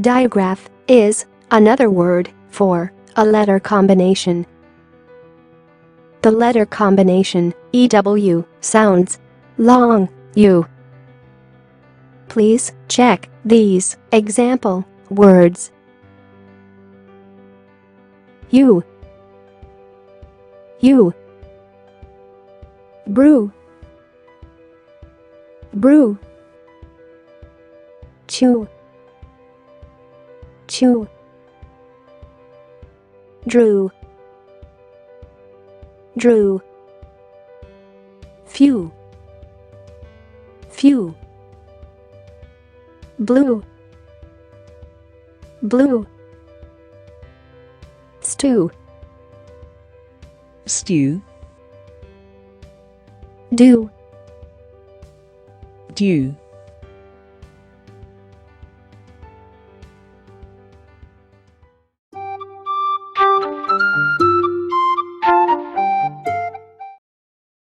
Digraph is another word for a letter combination. The letter combination EW sounds long U. Please check these example words. U, brew, chew, drew, few, blue, stew, do, dew,